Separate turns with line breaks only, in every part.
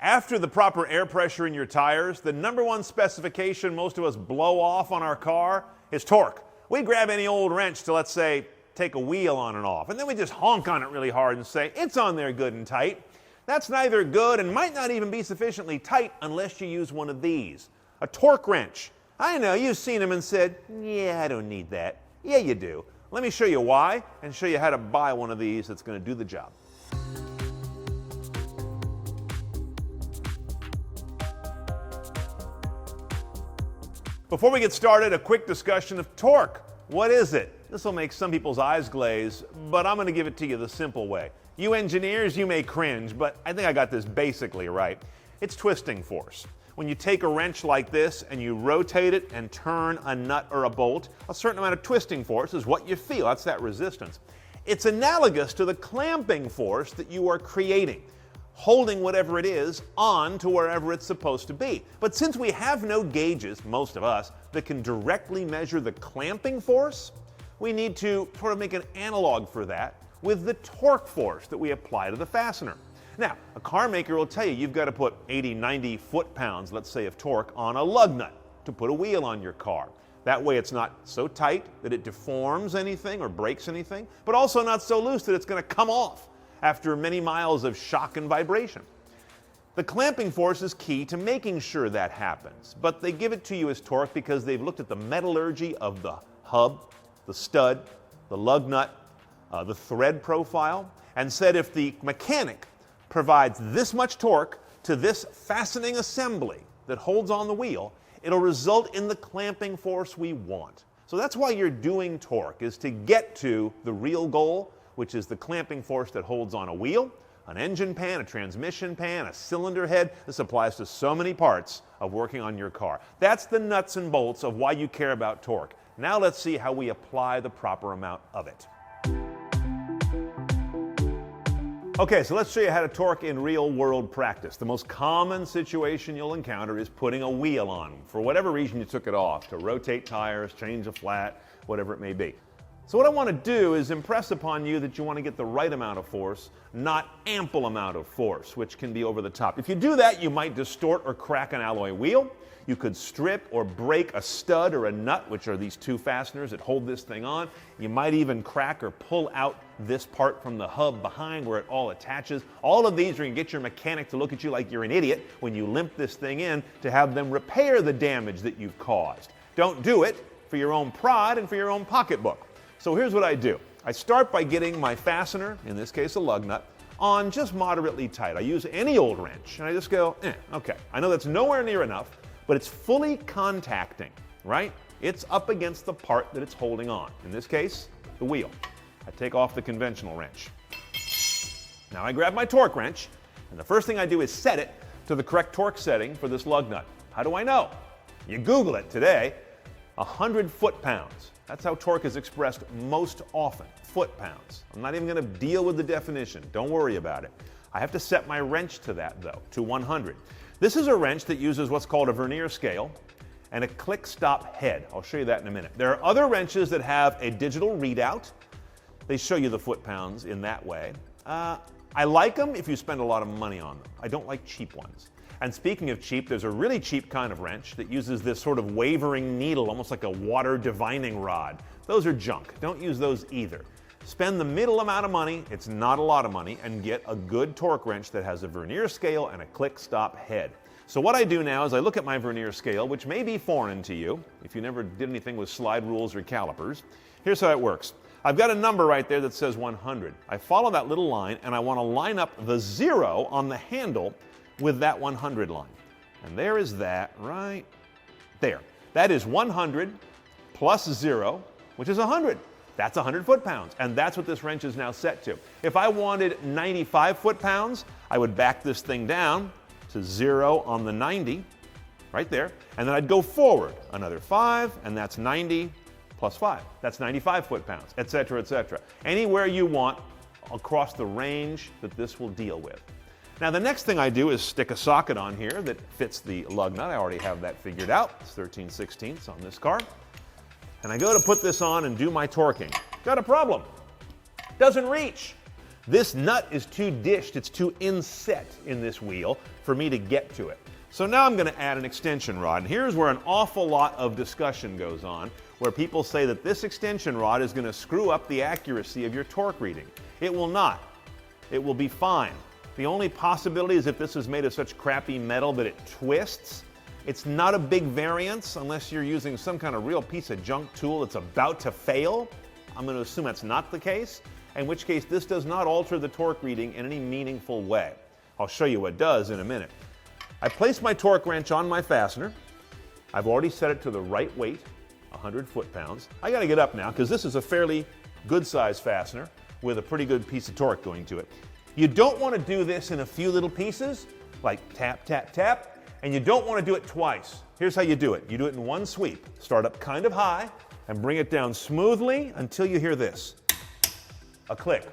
After the proper air pressure in your tires, the number one specification most of us blow off on our car is torque. We grab any old wrench to, let's say, take a wheel on and off, and then we just honk on it really hard and say, it's on there good and tight. That's neither good and might not even be sufficiently tight unless you use one of these, a torque wrench. I know, you've seen them and said, yeah, I don't need that. Yeah, you do. Let me show you why and show you how to buy one of these that's going to do the job. Before we get started, a quick discussion of torque. What is it? This will make some people's eyes glaze, but I'm going to give it to you the simple way. You engineers, you may cringe, but I think I got this basically right. It's twisting force. When you take a wrench like this and you rotate it and turn a nut or a bolt, a certain amount of twisting force is what you feel. That's that resistance. It's analogous to the clamping force that you are creating, holding whatever it is on to wherever it's supposed to be. But since we have no gauges, most of us, that can directly measure the clamping force, we need to sort of make an analog for that with the torque force that we apply to the fastener. Now, a car maker will tell you you've got to put 80, 90 foot-pounds, let's say, of torque on a lug nut to put a wheel on your car. That way it's not so tight that it deforms anything or breaks anything, but also not so loose that it's going to come off after many miles of shock and vibration. The clamping force is key to making sure that happens, but they give it to you as torque because they've looked at the metallurgy of the hub, the stud, the lug nut, the thread profile, and said if the mechanic provides this much torque to this fastening assembly that holds on the wheel, it'll result in the clamping force we want. So that's why you're doing torque, is to get to the real goal, which is the clamping force that holds on a wheel, an engine pan, a transmission pan, a cylinder head. This applies to so many parts of working on your car. That's the nuts and bolts of why you care about torque. Now let's see how we apply the proper amount of it. Okay, so let's show you how to torque in real-world practice. The most common situation you'll encounter is putting a wheel on. For whatever reason you took it off, to rotate tires, change a flat, whatever it may be. So what I want to do is impress upon you that you want to get the right amount of force, not ample amount of force, which can be over the top. If you do that, you might distort or crack an alloy wheel. You could strip or break a stud or a nut, which are these two fasteners that hold this thing on. You might even crack or pull out this part from the hub behind where it all attaches. All of these are going to get your mechanic to look at you like you're an idiot when you limp this thing in to have them repair the damage that you've caused. Don't do it for your own pride and for your own pocketbook. So here's what I do. I start by getting my fastener, in this case a lug nut, on just moderately tight. I use any old wrench and I just go, okay. I know that's nowhere near enough, but it's fully contacting, right? It's up against the part that it's holding on. In this case, the wheel. I take off the conventional wrench. Now I grab my torque wrench, and the first thing I do is set it to the correct torque setting for this lug nut. How do I know? You Google it today. 100 foot-pounds. That's how torque is expressed most often, foot-pounds. I'm not even going to deal with the definition. Don't worry about it. I have to set my wrench to that, though, to 100. This is a wrench that uses what's called a vernier scale and a click-stop head. I'll show you that in a minute. There are other wrenches that have a digital readout. They show you the foot-pounds in that way. I like them if you spend a lot of money on them. I don't like cheap ones. And speaking of cheap, there's a really cheap kind of wrench that uses this sort of wavering needle, almost like a water divining rod. Those are junk. Don't use those either. Spend the middle amount of money, it's not a lot of money, and get a good torque wrench that has a vernier scale and a click-stop head. So what I do now is I look at my vernier scale, which may be foreign to you if you never did anything with slide rules or calipers. Here's how it works. I've got a number right there that says 100. I follow that little line and I want to line up the 0 on the handle with that 100 line. And there is that right there. That is 100 plus 0, which is 100. That's 100 foot-pounds, and that's what this wrench is now set to. If I wanted 95 foot-pounds, I would back this thing down to 0 on the 90, right there, and then I'd go forward another 5, and that's 90 plus 5. That's 95 foot-pounds, etc., etc. Anywhere you want across the range that this will deal with. Now the next thing I do is stick a socket on here that fits the lug nut. I already have that figured out. It's 13/16 on this car. And I go to put this on and do my torquing. Got a problem. Doesn't reach. This nut is too dished, it's too inset in this wheel for me to get to it. So now I'm going to add an extension rod, and here's where an awful lot of discussion goes on, where people say that this extension rod is going to screw up the accuracy of your torque reading. It will not. It will be fine. The only possibility is if this is made of such crappy metal that it twists. It's not a big variance unless you're using some kind of real piece of junk tool that's about to fail. I'm going to assume that's not the case, in which case this does not alter the torque reading in any meaningful way. I'll show you what does in a minute. I place my torque wrench on my fastener. I've already set it to the right weight, 100 foot-pounds. I got to get up now because this is a fairly good size fastener with a pretty good piece of torque going to it. You don't want to do this in a few little pieces, like tap, tap, tap, and you don't want to do it twice. Here's how you do it. You do it in one sweep. Start up kind of high and bring it down smoothly until you hear this, a click.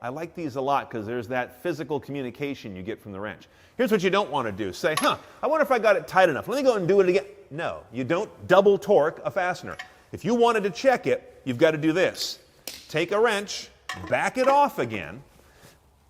I like these a lot because there's that physical communication you get from the wrench. Here's what you don't want to do. Say, I wonder if I got it tight enough. Let me go and do it again. No, you don't double torque a fastener. If you wanted to check it, you've got to do this. Take a wrench, back it off again,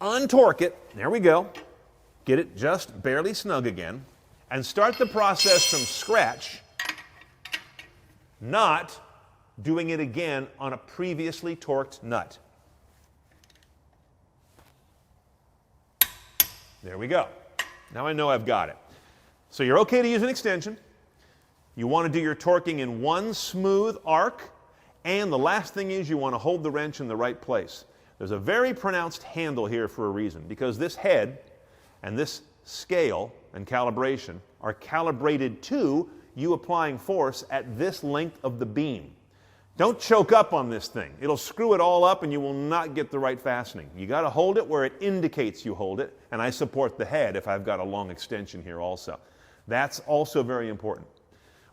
untorque it, there we go, get it just barely snug again, and start the process from scratch, not doing it again on a previously torqued nut. There we go. Now I know I've got it. So you're okay to use an extension. You want to do your torquing in one smooth arc. And the last thing is you want to hold the wrench in the right place. There's a very pronounced handle here for a reason, because this head and this scale and calibration are calibrated to you applying force at this length of the beam. Don't choke up on this thing. It'll screw it all up and you will not get the right fastening. You got to hold it where it indicates you hold it, and I support the head if I've got a long extension here also. That's also very important.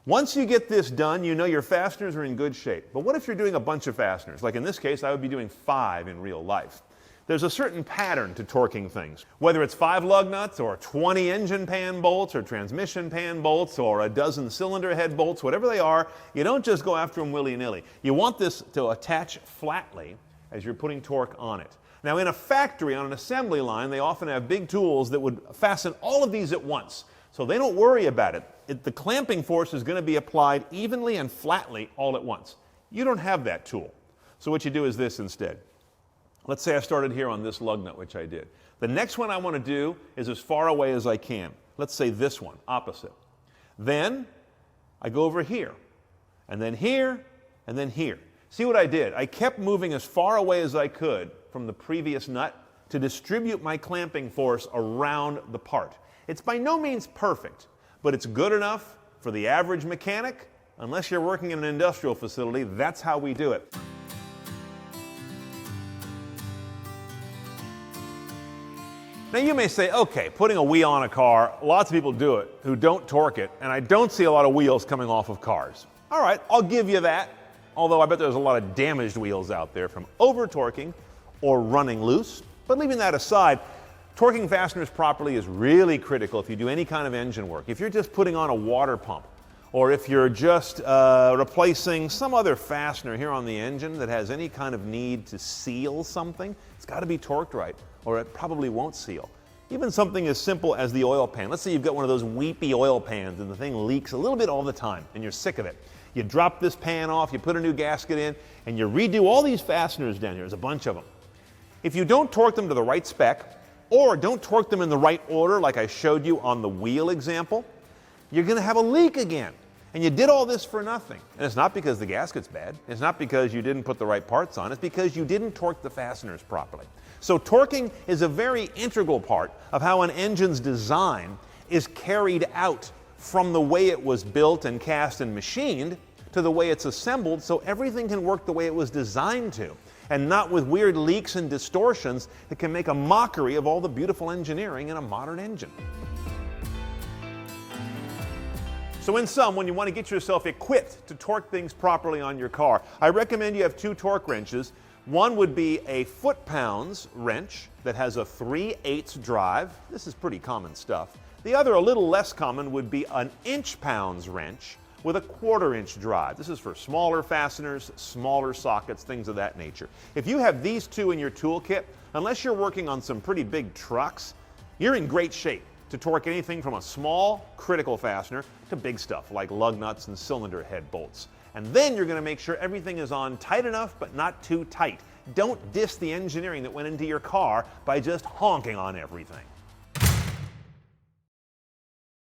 Once you get this done, you know your fasteners are in good shape. But what if you're doing a bunch of fasteners? Like in this case, I would be doing 5 in real life. There's a certain pattern to torquing things. Whether it's 5 lug nuts or 20 engine pan bolts or transmission pan bolts or a dozen cylinder head bolts, whatever they are, you don't just go after them willy-nilly. You want this to attach flatly as you're putting torque on it. Now in a factory, on an assembly line, they often have big tools that would fasten all of these at once. So they don't worry about it. The clamping force is going to be applied evenly and flatly all at once. You don't have that tool. So what you do is this instead. Let's say I started here on this lug nut, which I did. The next one I want to do is as far away as I can. Let's say this one, opposite. Then I go over here, and then here, and then here. See what I did? I kept moving as far away as I could from the previous nut to distribute my clamping force around the part. It's by no means perfect, but it's good enough for the average mechanic. Unless you're working in an industrial facility, that's how we do it. Now you may say, okay, putting a wheel on a car, lots of people do it who don't torque it, and I don't see a lot of wheels coming off of cars. All right, I'll give you that, although I bet there's a lot of damaged wheels out there from over-torquing or running loose. But leaving that aside, torquing fasteners properly is really critical if you do any kind of engine work. If you're just putting on a water pump, or if you're just replacing some other fastener here on the engine that has any kind of need to seal something, it's got to be torqued right, or it probably won't seal. Even something as simple as the oil pan. Let's say you've got one of those weepy oil pans and the thing leaks a little bit all the time and you're sick of it. You drop this pan off, you put a new gasket in, and you redo all these fasteners down here. There's a bunch of them. If you don't torque them to the right spec, or don't torque them in the right order like I showed you on the wheel example, you're going to have a leak again. And you did all this for nothing. And it's not because the gasket's bad. It's not because you didn't put the right parts on. It's because you didn't torque the fasteners properly. So torquing is a very integral part of how an engine's design is carried out from the way it was built and cast and machined to the way it's assembled, so everything can work the way it was designed to, and not with weird leaks and distortions that can make a mockery of all the beautiful engineering in a modern engine. So in sum, when you want to get yourself equipped to torque things properly on your car, I recommend you have 2 torque wrenches. One would be a foot-pounds wrench that has a 3/8 drive. This is pretty common stuff. The other, a little less common, would be an inch-pounds wrench with a 1/4-inch drive. This is for smaller fasteners, smaller sockets, things of that nature. If you have these two in your toolkit, unless you're working on some pretty big trucks, you're in great shape to torque anything from a small critical fastener to big stuff like lug nuts and cylinder head bolts. And then you're going to make sure everything is on tight enough but not too tight. Don't diss the engineering that went into your car by just honking on everything.